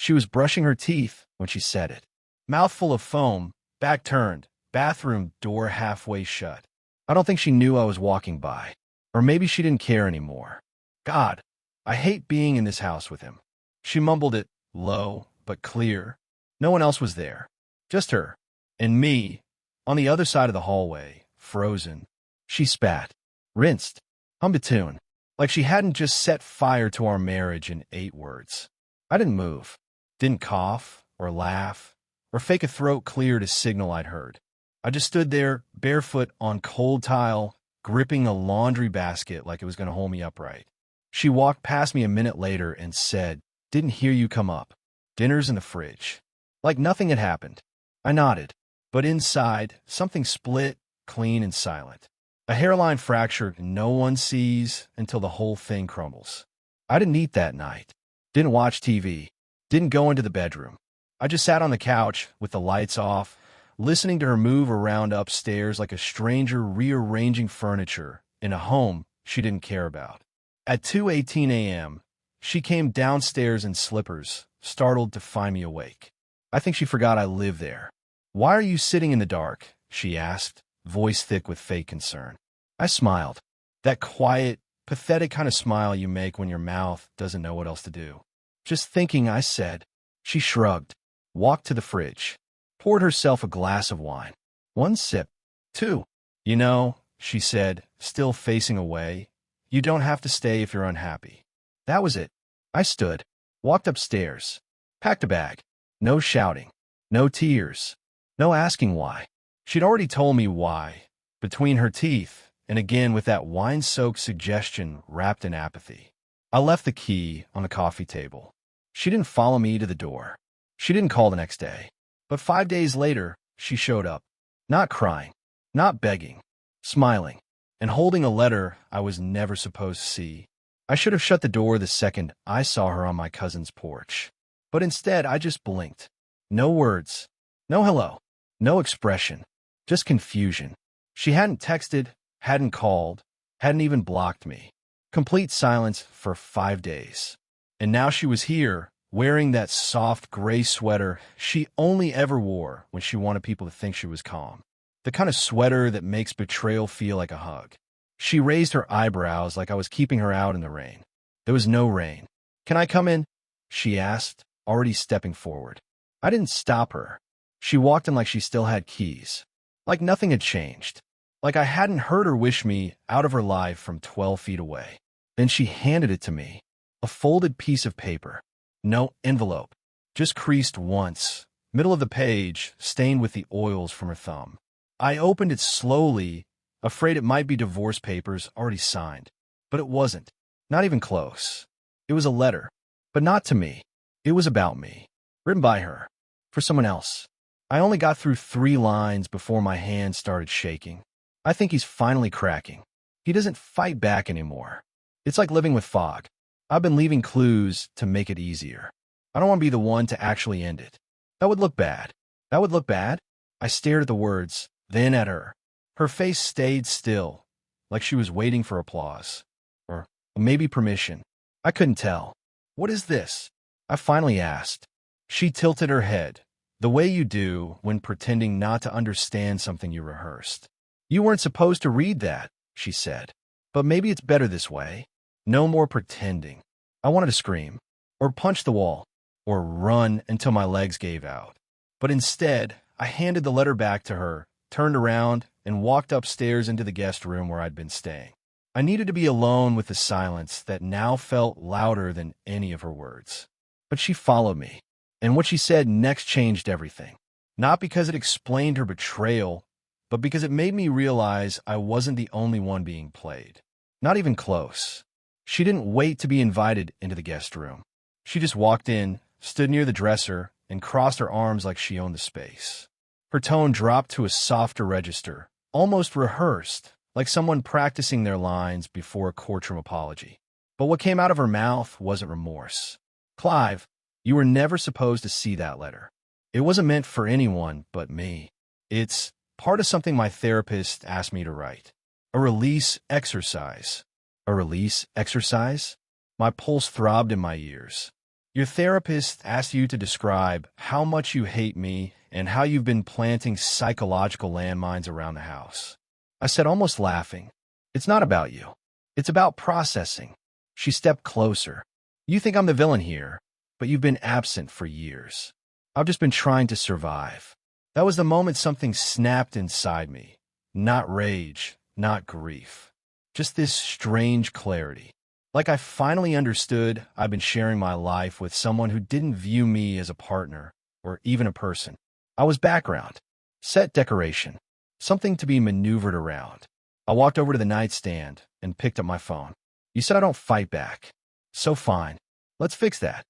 She was brushing her teeth when she said it. Mouth full of foam, back turned, bathroom door halfway shut. I don't think she knew I was walking by. Or maybe she didn't care anymore. God, I hate being in this house with him. She mumbled it, low but clear. No one else was there. Just her. And me, on the other side of the hallway, frozen. She spat, rinsed, hummed a tune, like she hadn't just set fire to our marriage in 8 words. I didn't move, didn't cough, or laugh, or fake a throat clear to signal I'd heard. I just stood there, barefoot on cold tile, gripping a laundry basket like it was going to hold me upright. She walked past me a minute later and said, "Didn't hear you come up. Dinner's in the fridge." Like nothing had happened. I nodded, but inside, something split, clean and silent. A hairline fracture no one sees until the whole thing crumbles. I didn't eat that night. Didn't watch TV. Didn't go into the bedroom. I just sat on the couch with the lights off, listening to her move around upstairs like a stranger rearranging furniture in a home she didn't care about. At 2:18 a.m., she came downstairs in slippers, startled to find me awake. I think she forgot I lived there. "Why are you sitting in the dark?" she asked, voice thick with fake concern. I smiled. That quiet, pathetic kind of smile you make when your mouth doesn't know what else to do. "Just thinking," I said. She shrugged, walked to the fridge, poured herself a glass of wine. 1 sip. 2. "You know," she said, still facing away, "you don't have to stay if you're unhappy." That was it. I stood, walked upstairs, packed a bag. No shouting, no tears, no asking why. She'd already told me why, between her teeth, and again with that wine-soaked suggestion wrapped in apathy. I left the key on the coffee table. She didn't follow me to the door. She didn't call the next day. But 5 days later, she showed up. Not crying, not begging, smiling, and holding a letter I was never supposed to see. I should have shut the door the second I saw her on my cousin's porch. But instead, I just blinked. No words, no hello, no expression, just confusion. She hadn't texted, hadn't called, hadn't even blocked me. Complete silence for 5 days. And now she was here, wearing that soft gray sweater she only ever wore when she wanted people to think she was calm. The kind of sweater that makes betrayal feel like a hug. She raised her eyebrows like I was keeping her out in the rain. There was no rain. "Can I come in?" she asked, already stepping forward. I didn't stop her. She walked in like she still had keys. Like nothing had changed. Like I hadn't heard her wish me out of her life from 12 feet away. Then she handed it to me. A folded piece of paper. No envelope. Just creased once. Middle of the page, stained with the oils from her thumb. I opened it slowly, afraid it might be divorce papers already signed. But it wasn't. Not even close. It was a letter. But not to me. It was about me. Written by her. For someone else. I only got through 3 lines before my hand started shaking. I think he's finally cracking. He doesn't fight back anymore. It's like living with fog. I've been leaving clues to make it easier. I don't want to be the one to actually end it. That would look bad. That would look bad? I stared at the words, then at her. Her face stayed still, like she was waiting for applause. Or maybe permission. I couldn't tell. "What is this?" I finally asked. She tilted her head, the way you do when pretending not to understand something you rehearsed. "You weren't supposed to read that," she said. "But maybe it's better this way. No more pretending." I wanted to scream, or punch the wall, or run until my legs gave out. But instead, I handed the letter back to her, turned around, and walked upstairs into the guest room where I'd been staying. I needed to be alone with the silence that now felt louder than any of her words. But she followed me, and what she said next changed everything. Not because it explained her betrayal, but because it made me realize I wasn't the only one being played. Not even close. She didn't wait to be invited into the guest room. She just walked in, stood near the dresser, and crossed her arms like she owned the space. Her tone dropped to a softer register, almost rehearsed, like someone practicing their lines before a courtroom apology. But what came out of her mouth wasn't remorse. "Clive, you were never supposed to see that letter. It wasn't meant for anyone but me. It's part of something my therapist asked me to write. A release exercise." A release exercise? My pulse throbbed in my ears. Your therapist asked you to describe how much you hate me and how you've been planting psychological landmines around the house. I said, almost laughing, "It's not about you. It's about processing." She stepped closer. "You think I'm the villain here, but you've been absent for years. I've just been trying to survive." That was the moment something snapped inside me. Not rage, not grief. Just this strange clarity. Like I finally understood I've been sharing my life with someone who didn't view me as a partner or even a person. I was background, set decoration, something to be maneuvered around. I walked over to the nightstand and picked up my phone. "You said I don't fight back. So fine. Let's fix that."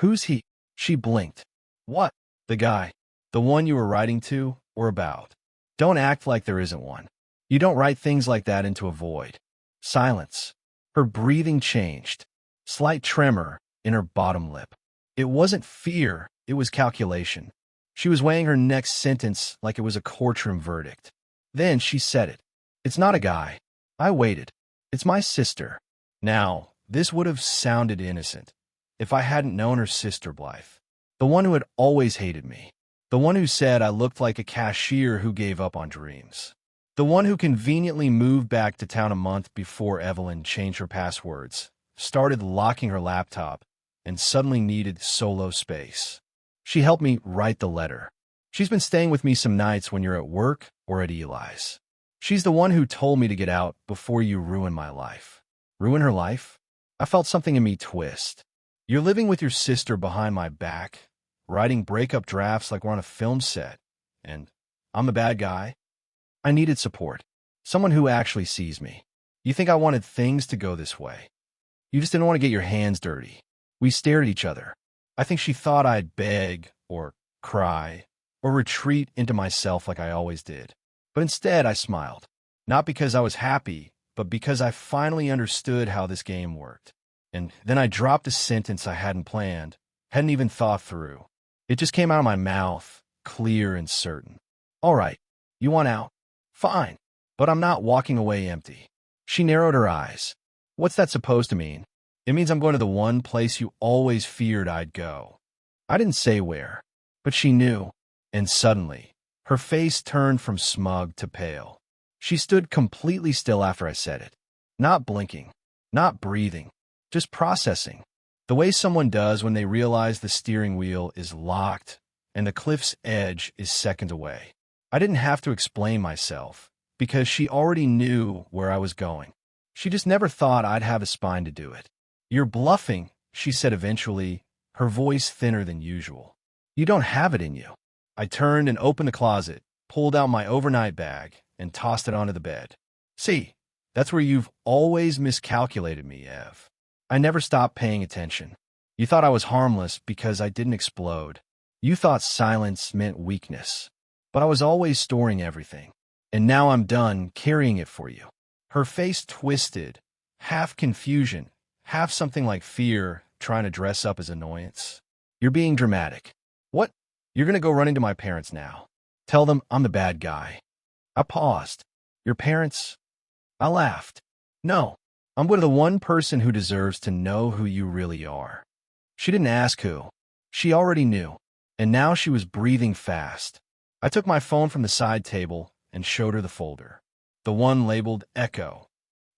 "Who's he?" She blinked. "What?" "The guy. The one you were writing to or about." "Don't act like there isn't one. You don't write things like that into a void." Silence. Her breathing changed. Slight tremor in her bottom lip. It wasn't fear, it was calculation. She was weighing her next sentence like it was a courtroom verdict. Then she said it. "It's not a guy." I waited. "It's my sister." Now, this would have sounded innocent if I hadn't known her sister Blythe. The one who had always hated me. The one who said I looked like a cashier who gave up on dreams. The one who conveniently moved back to town a month before Evelyn changed her passwords, started locking her laptop, and suddenly needed solo space. She helped me write the letter. She's been staying with me some nights when you're at work or at Eli's. She's the one who told me to get out before you ruin my life. Ruin her life? I felt something in me twist. You're living with your sister behind my back, writing breakup drafts like we're on a film set, and I'm the bad guy? I needed support. Someone who actually sees me. You think I wanted things to go this way? You just didn't want to get your hands dirty. We stared at each other. I think she thought I'd beg, or cry, or retreat into myself like I always did. But instead, I smiled. Not because I was happy, but because I finally understood how this game worked. And then I dropped a sentence I hadn't planned, hadn't even thought through. It just came out of my mouth, clear and certain. "All right, you want out? Fine, but I'm not walking away empty." She narrowed her eyes. "What's that supposed to mean?" "It means I'm going to the one place you always feared I'd go." I didn't say where, but she knew, and suddenly, her face turned from smug to pale. She stood completely still after I said it, not blinking, not breathing, just processing, the way someone does when they realize the steering wheel is locked and the cliff's edge is seconds away. I didn't have to explain myself, because she already knew where I was going. She just never thought I'd have a spine to do it. "You're bluffing," she said eventually, her voice thinner than usual. "You don't have it in you." I turned and opened the closet, pulled out my overnight bag, and tossed it onto the bed. "See, that's where you've always miscalculated me, Ev. I never stopped paying attention. You thought I was harmless because I didn't explode. You thought silence meant weakness. But I was always storing everything. And now I'm done carrying it for you." Her face twisted, half confusion, half something like fear trying to dress up as annoyance. "You're being dramatic." "What? You're going to go running to my parents now. Tell them I'm the bad guy." I paused. "Your parents?" I laughed. "No, I'm with the one person who deserves to know who you really are." She didn't ask who. She already knew. And now she was breathing fast. I took my phone from the side table and showed her the folder. The one labeled Echo.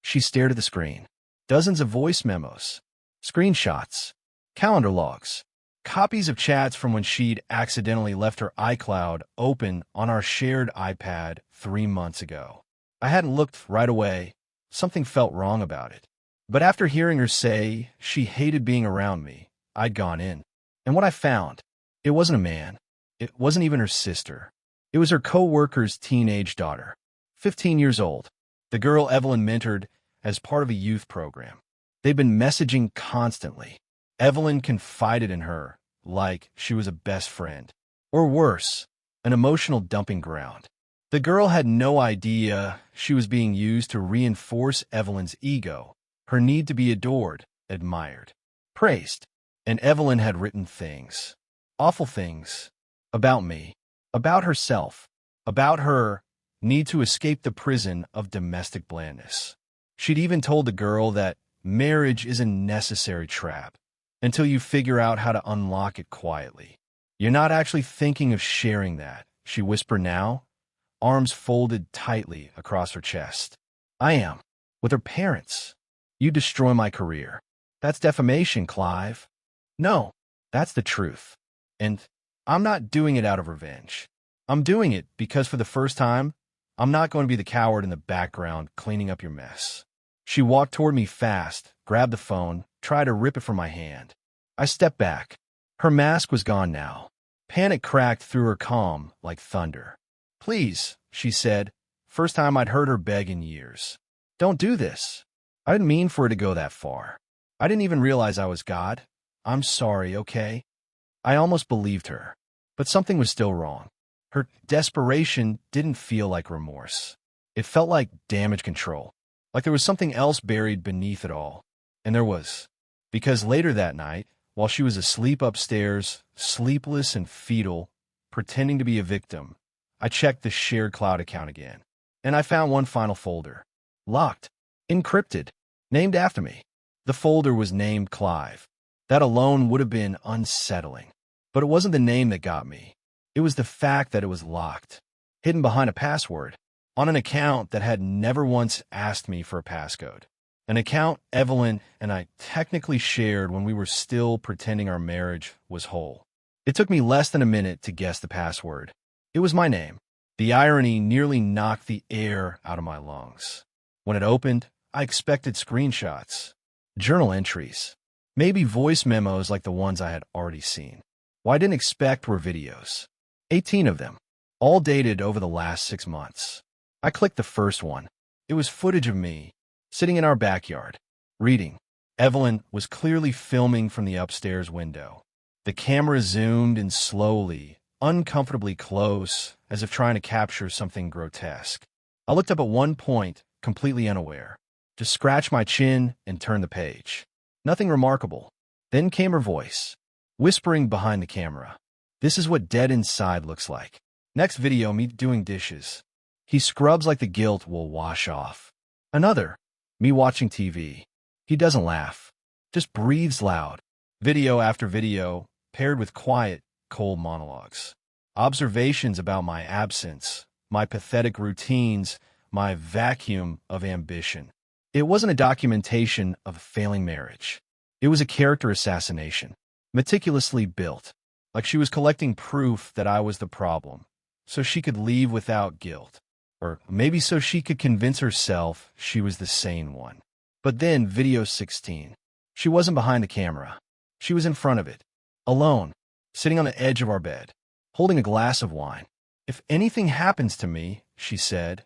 She stared at the screen. Dozens of voice memos, screenshots, calendar logs, copies of chats from when she'd accidentally left her iCloud open on our shared iPad 3 months ago. I hadn't looked right away. Something felt wrong about it. But after hearing her say she hated being around me, I'd gone in. And what I found, it wasn't a man. It wasn't even her sister. It was her co-worker's teenage daughter, 15 years old, the girl Evelyn mentored as part of a youth program. They'd been messaging constantly. Evelyn confided in her like she was a best friend. Or worse, an emotional dumping ground. The girl had no idea she was being used to reinforce Evelyn's ego, her need to be adored, admired, praised. And Evelyn had written things, awful things, about me, about herself, about her need to escape the prison of domestic blandness. She'd even told the girl that marriage is a necessary trap, until you figure out how to unlock it quietly. You're not actually thinking of sharing that, she whispered now, arms folded tightly across her chest. I am. With her parents. You destroy my career. That's defamation, Clive. No, that's the truth. And I'm not doing it out of revenge. I'm doing it because for the first time, I'm not going to be the coward in the background cleaning up your mess. She walked toward me fast, grabbed the phone, tried to rip it from my hand. I stepped back. Her mask was gone now. Panic cracked through her calm like thunder. Please, she said, first time I'd heard her beg in years. Don't do this. I didn't mean for it to go that far. I didn't even realize I was God. I'm sorry, okay? I almost believed her, but something was still wrong. Her desperation didn't feel like remorse. It felt like damage control, like there was something else buried beneath it all. And there was. Because later that night, while she was asleep upstairs, sleepless and fetal, pretending to be a victim, I checked the shared cloud account again. And I found one final folder. Locked. Encrypted. Named after me. The folder was named Clive. That alone would have been unsettling. But it wasn't the name that got me. It was the fact that it was locked, hidden behind a password, on an account that had never once asked me for a passcode. An account Evelyn and I technically shared when we were still pretending our marriage was whole. It took me less than a minute to guess the password. It was my name. The irony nearly knocked the air out of my lungs. When it opened, I expected screenshots, journal entries, maybe voice memos like the ones I had already seen. What I didn't expect were videos. 18 of them, all dated over the last 6 months. I clicked the first one. It was footage of me, sitting in our backyard, reading. Evelyn was clearly filming from the upstairs window. The camera zoomed in slowly, uncomfortably close, as if trying to capture something grotesque. I looked up at one point, completely unaware, just scratched my chin and turned the page. Nothing remarkable. Then came her voice, whispering behind the camera. This is what dead inside looks like. Next video, me doing dishes. He scrubs like the guilt will wash off. Another, me watching TV. He doesn't laugh, just breathes loud. Video after video, paired with quiet, cold monologues. Observations about my absence, my pathetic routines, my vacuum of ambition. It wasn't a documentation of a failing marriage. It was a character assassination, meticulously built, like she was collecting proof that I was the problem, so she could leave without guilt. Or maybe so she could convince herself she was the sane one. But then, video 16. She wasn't behind the camera. She was in front of it, alone, sitting on the edge of our bed, holding a glass of wine. If anything happens to me, she said,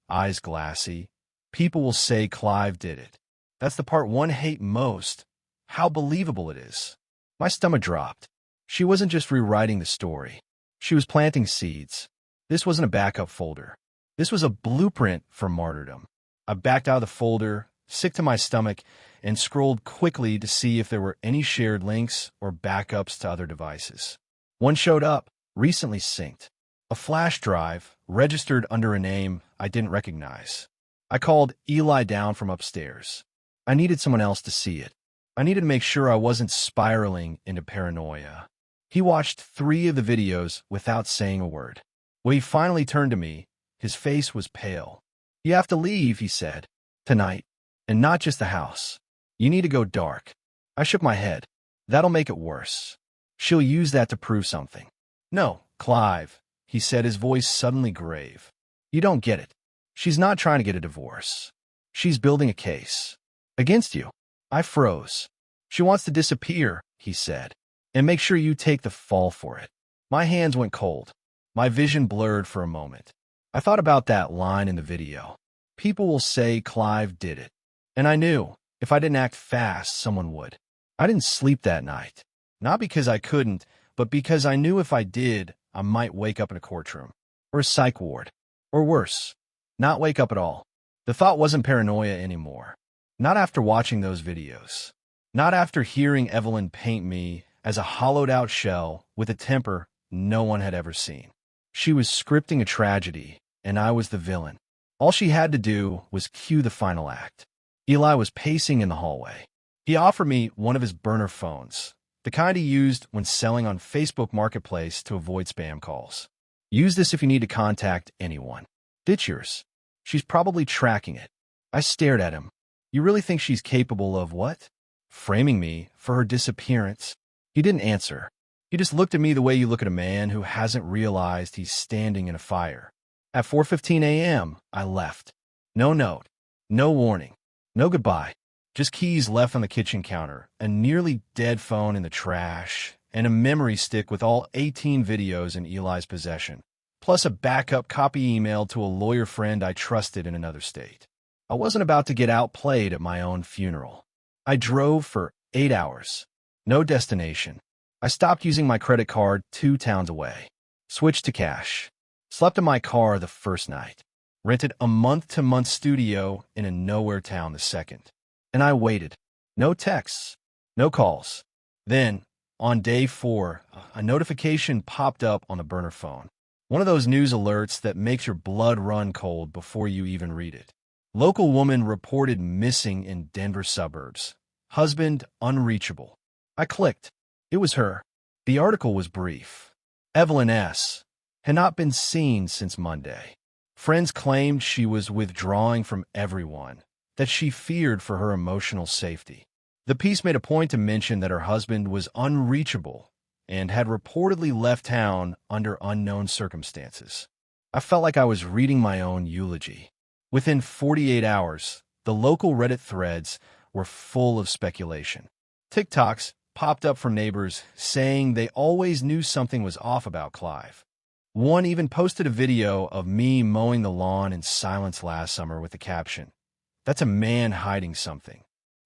eyes glassy, people will say Clive did it. That's the part one hate most. How believable it is. My stomach dropped. She wasn't just rewriting the story. She was planting seeds. This wasn't a backup folder. This was a blueprint for martyrdom. I backed out of the folder, sick to my stomach, and scrolled quickly to see if there were any shared links or backups to other devices. One showed up, recently synced. A flash drive, registered under a name I didn't recognize. I called Eli down from upstairs. I needed someone else to see it. I needed to make sure I wasn't spiraling into paranoia. He watched 3 of the videos without saying a word. When he finally turned to me, his face was pale. You have to leave, he said. Tonight. And not just the house. You need to go dark. I shook my head. That'll make it worse. She'll use that to prove something. No, Clive, he said, his voice suddenly grave. You don't get it. She's not trying to get a divorce. She's building a case. Against you. I froze. She wants to disappear, he said, and make sure you take the fall for it. My hands went cold. My vision blurred for a moment. I thought about that line in the video. People will say Clive did it. And I knew, if I didn't act fast, someone would. I didn't sleep that night. Not because I couldn't, but because I knew if I did, I might wake up in a courtroom. Or a psych ward. Or worse, not wake up at all. The thought wasn't paranoia anymore. Not after watching those videos. Not after hearing Evelyn paint me as a hollowed-out shell with a temper no one had ever seen. She was scripting a tragedy, and I was the villain. All she had to do was cue the final act. Eli was pacing in the hallway. He offered me one of his burner phones, the kind he used when selling on Facebook Marketplace to avoid spam calls. Use this if you need to contact anyone. Ditch yours. She's probably tracking it. I stared at him. You really think she's capable of what? Framing me for her disappearance? He didn't answer. He just looked at me the way you look at a man who hasn't realized he's standing in a fire. At 4:15 a.m., I left. No note, no warning, no goodbye. Just keys left on the kitchen counter, a nearly dead phone in the trash, and a memory stick with all 18 videos in Eli's possession, plus a backup copy emailed to a lawyer friend I trusted in another state. I wasn't about to get outplayed at my own funeral. I drove for 8 hours. No destination. I stopped using my credit card 2 towns away. Switched to cash. Slept in my car the first night. Rented a month-to-month studio in a nowhere town the second. And I waited. No texts. No calls. Then, on day 4, a notification popped up on the burner phone. One of those news alerts that makes your blood run cold before you even read it. Local woman reported missing in Denver suburbs. Husband unreachable. I clicked. It was her. The article was brief. Evelyn S. had not been seen since Monday. Friends claimed she was withdrawing from everyone, that she feared for her emotional safety. The piece made a point to mention that her husband was unreachable and had reportedly left town under unknown circumstances. I felt like I was reading my own eulogy. Within 48 hours, the local Reddit threads were full of speculation. TikToks popped up from neighbors saying they always knew something was off about Clive. One even posted a video of me mowing the lawn in silence last summer with the caption, "That's a man hiding something."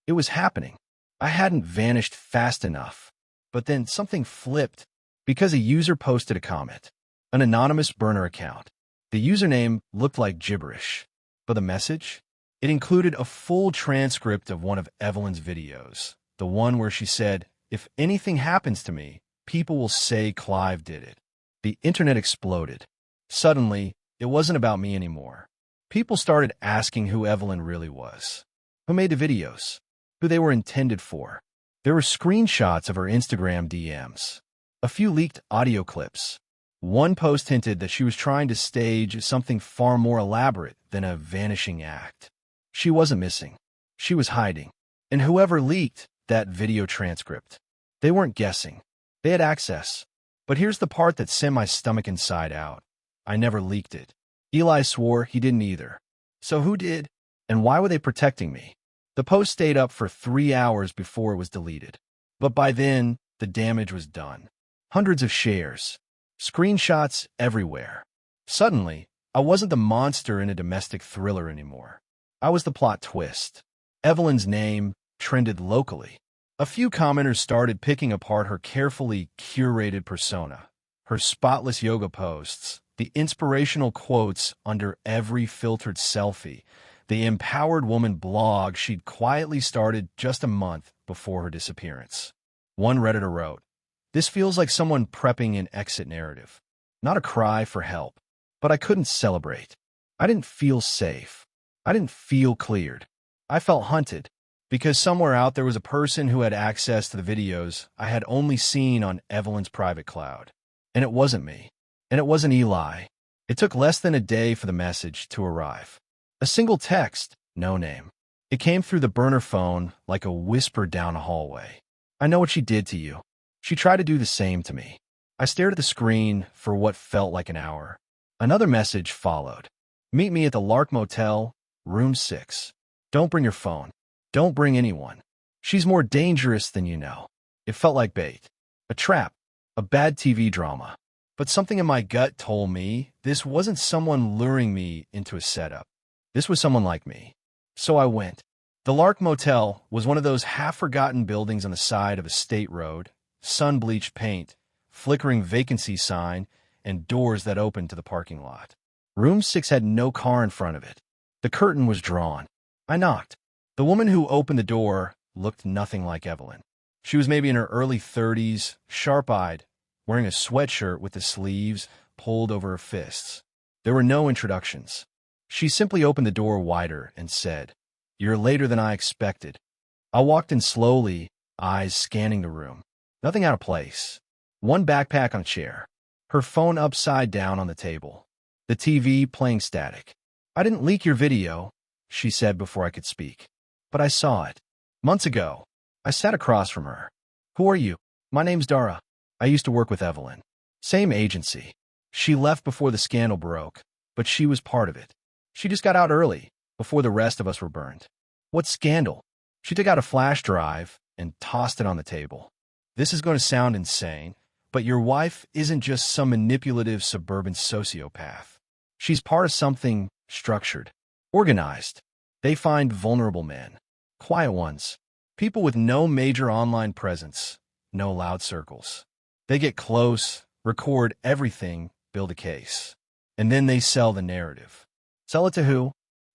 It was happening. I hadn't vanished fast enough. But then something flipped because a user posted a comment. An anonymous burner account. The username looked like gibberish. But the message? It included a full transcript of one of Evelyn's videos. The one where she said, "If anything happens to me, people will say Clive did it." The internet exploded. Suddenly, it wasn't about me anymore. People started asking who Evelyn really was. Who made the videos? Who they were intended for? There were screenshots of her Instagram DMs. A few leaked audio clips. One post hinted that she was trying to stage something far more elaborate than a vanishing act. She wasn't missing. She was hiding. And whoever leaked that video transcript, they weren't guessing. They had access. But here's the part that sent my stomach inside out. I never leaked it. Eli swore he didn't either. So who did? And why were they protecting me? The post stayed up for 3 hours before it was deleted. But by then, the damage was done. Hundreds of shares. Screenshots everywhere. Suddenly, I wasn't the monster in a domestic thriller anymore. I was the plot twist. Evelyn's name trended locally. A few commenters started picking apart her carefully curated persona, her spotless yoga posts, the inspirational quotes under every filtered selfie, the empowered woman blog she'd quietly started just a month before her disappearance. One Redditor wrote, "This feels like someone prepping an exit narrative. Not a cry for help. But I couldn't celebrate. I didn't feel safe. I didn't feel cleared. I felt hunted. Because somewhere out there was a person who had access to the videos I had only seen on Evelyn's private cloud. And it wasn't me. And it wasn't Eli. It took less than a day for the message to arrive. A single text, no name. It came through the burner phone like a whisper down a hallway. "I know what she did to you. She tried to do the same to me." I stared at the screen for what felt like an hour. Another message followed. "Meet me at the Lark Motel, room 6. Don't bring your phone. Don't bring anyone. She's more dangerous than you know." It felt like bait. A trap. A bad TV drama. But something in my gut told me this wasn't someone luring me into a setup. This was someone like me. So I went. The Lark Motel was one of those half-forgotten buildings on the side of a state road, sun-bleached paint, flickering vacancy sign, and doors that opened to the parking lot. Room 6 had no car in front of it. The curtain was drawn. I knocked. The woman who opened the door looked nothing like Evelyn. She was maybe in her early 30s, sharp-eyed, wearing a sweatshirt with the sleeves pulled over her fists. There were no introductions. She simply opened the door wider and said, "You're later than I expected." I walked in slowly, eyes scanning the room. Nothing out of place. One backpack on a chair. Her phone upside down on the table. The TV playing static. I didn't leak your video, she said before I could speak. But I saw it. Months ago. I sat across from her. Who are you? My name's Dara. I used to work with Evelyn. Same agency. She left before the scandal broke, but she was part of it. She just got out early, before the rest of us were burned. What scandal? She took out a flash drive and tossed it on the table. This is going to sound insane, but your wife isn't just some manipulative suburban sociopath. She's part of something structured, organized. They find vulnerable men, quiet ones, people with no major online presence, no loud circles. They get close, record everything, build a case. And then they sell the narrative. Sell it to who?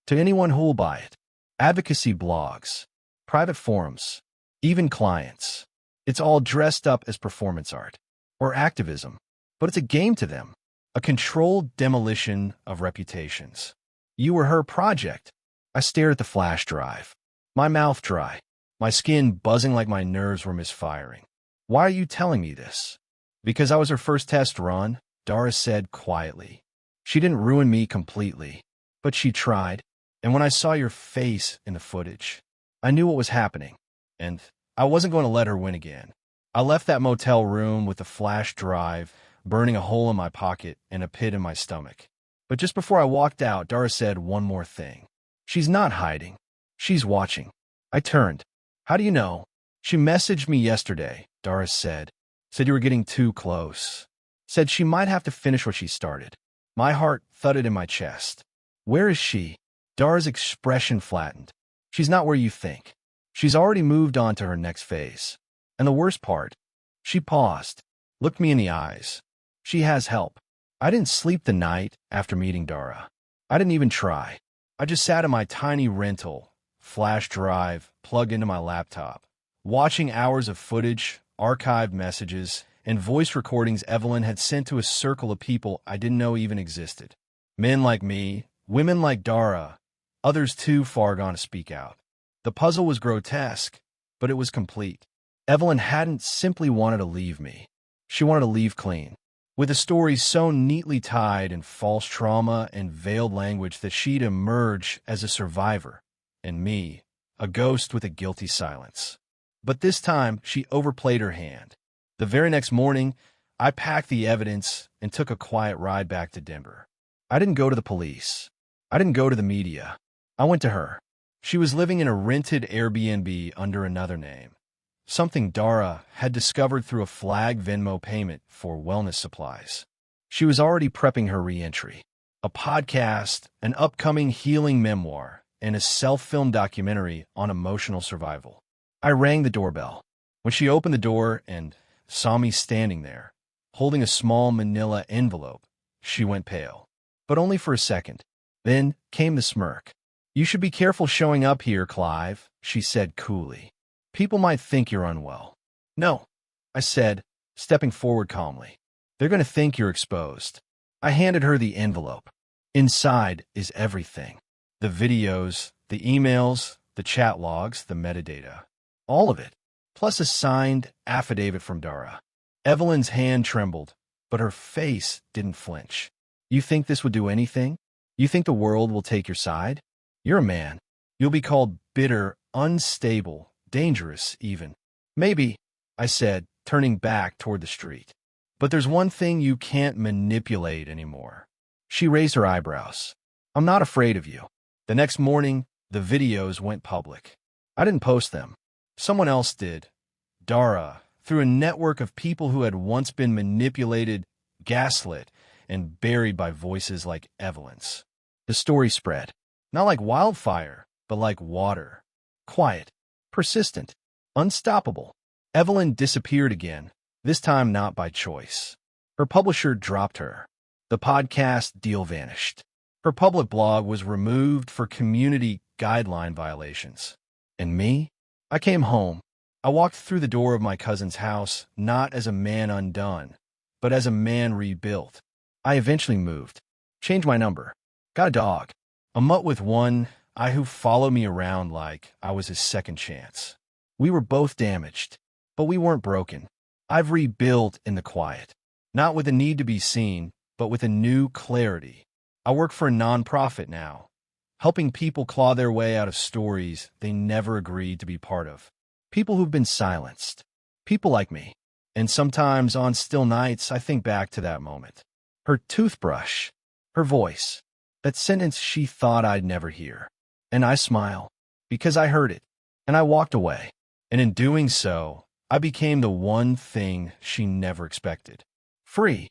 To anyone who'll buy it. Advocacy blogs, private forums, even clients. It's all dressed up as performance art or activism, but it's a game to them, a controlled demolition of reputations. You were her project. I stared at the flash drive, my mouth dry, my skin buzzing like my nerves were misfiring. Why are you telling me this? Because I was her first test run, Dara said quietly. She didn't ruin me completely, but she tried. And when I saw your face in the footage, I knew what was happening, and I wasn't going to let her win again. I left that motel room with the flash drive, burning a hole in my pocket and a pit in my stomach. But just before I walked out, Dara said one more thing. She's not hiding. She's watching. I turned. How do you know? She messaged me yesterday, Dara said. Said you were getting too close. Said she might have to finish what she started. My heart thudded in my chest. Where is she? Dara's expression flattened. She's not where you think. She's already moved on to her next phase. And the worst part, she paused, looked me in the eyes. She has help. I didn't sleep the night after meeting Dara. I didn't even try. I just sat in my tiny rental, flash drive plugged into my laptop, watching hours of footage, archived messages, and voice recordings Evelyn had sent to a circle of people I didn't know even existed. Men like me, women like Dara, others too far gone to speak out. The puzzle was grotesque, but it was complete. Evelyn hadn't simply wanted to leave me. She wanted to leave clean, with a story so neatly tied in false trauma and veiled language that she'd emerge as a survivor, and me, a ghost with a guilty silence. But this time, she overplayed her hand. The very next morning, I packed the evidence and took a quiet ride back to Denver. I didn't go to the police. I didn't go to the media. I went to her. She was living in a rented Airbnb under another name, something Dara had discovered through a flag Venmo payment for wellness supplies. She was already prepping her re-entry, a podcast, an upcoming healing memoir, and a self-filmed documentary on emotional survival. I rang the doorbell. When she opened the door and saw me standing there, holding a small manila envelope, she went pale. But only for a second. Then came the smirk. You should be careful showing up here, Clive, she said coolly. People might think you're unwell. No, I said, stepping forward calmly. They're going to think you're exposed. I handed her the envelope. Inside is everything. The videos, the emails, the chat logs, the metadata. All of it. Plus a signed affidavit from Dara. Evelyn's hand trembled, but her face didn't flinch. You think this would do anything? You think the world will take your side? You're a man. You'll be called bitter, unstable, dangerous even. Maybe, I said, turning back toward the street. But there's one thing you can't manipulate anymore. She raised her eyebrows. I'm not afraid of you. The next morning, the videos went public. I didn't post them. Someone else did. Dara, through a network of people who had once been manipulated, gaslit, and buried by voices like Evelyn's. The story spread. Not like wildfire, but like water. Quiet, persistent, unstoppable. Evelyn disappeared again, this time not by choice. Her publisher dropped her. The podcast deal vanished. Her public blog was removed for community guideline violations. And me? I came home. I walked through the door of my cousin's house, not as a man undone, but as a man rebuilt. I eventually moved, changed my number, got a dog, a mutt with one eye who followed me around like I was his second chance. We were both damaged, but we weren't broken. I've rebuilt in the quiet, not with a need to be seen, but with a new clarity. I work for a nonprofit now, helping people claw their way out of stories they never agreed to be part of. People who've been silenced. People like me. And sometimes on still nights, I think back to that moment. Her toothbrush, her voice, that sentence she thought I'd never hear. And I smile, because I heard it, and I walked away. And in doing so, I became the one thing she never expected. Free.